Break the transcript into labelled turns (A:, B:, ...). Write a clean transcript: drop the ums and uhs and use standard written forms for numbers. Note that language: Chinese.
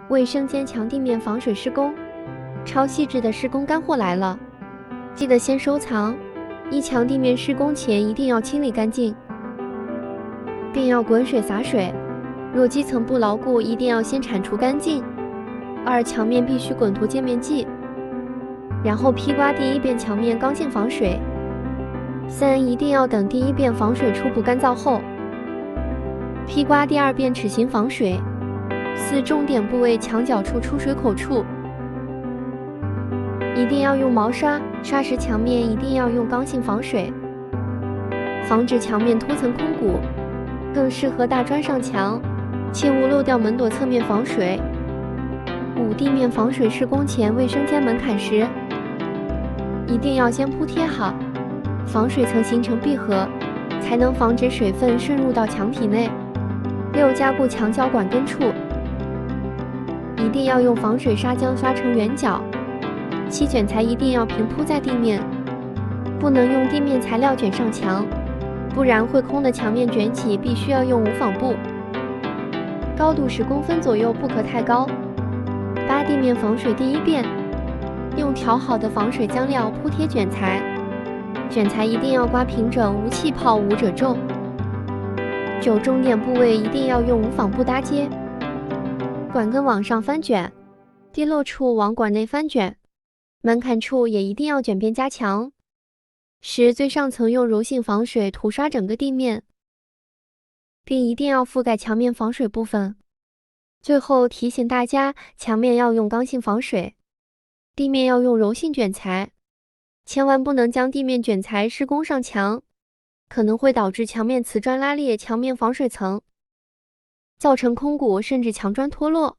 A: 卫生间墙地面防水施工，超细致的施工干货来了，记得先收藏。一、墙地面施工前一定要清理干净，并要滚水洒水。若基层不牢固，一定要先铲除干净。二、墙面必须滚涂界面剂，然后披刮第一遍墙面刚性防水。三、一定要等第一遍防水初步干燥后，披刮第二遍齿形防水。四、重点部位墙角处出水口处，一定要用毛刷，刷时墙面一定要用刚性防水，防止墙面脱层空鼓，更适合大砖上墙，切勿漏掉门垛侧面防水。五、地面防水施工前，卫生间门槛时一定要先铺贴好，防水层形成闭合，才能防止水分渗入到墙体内。六、加固墙角管根处，一定要用防水砂浆刷成圆角。七、卷材一定要平铺在地面，不能用地面材料卷上墙，不然会空的墙面卷起，必须要用无纺布，高度10公分左右，不可太高。八、地面防水第一遍，用调好的防水浆料铺贴卷材，卷材一定要刮平整，无气泡，无褶皱。九、重点部位一定要用无纺布搭接，管根往上翻卷，滴漏处往管内翻卷，门槛处也一定要卷边加强。10、最上层用柔性防水涂刷整个地面，并一定要覆盖墙面防水部分。最后提醒大家，墙面要用刚性防水，地面要用柔性卷材，千万不能将地面卷材施工上墙，可能会导致墙面瓷砖拉裂墙面防水层，造成空鼓甚至墙砖脱落。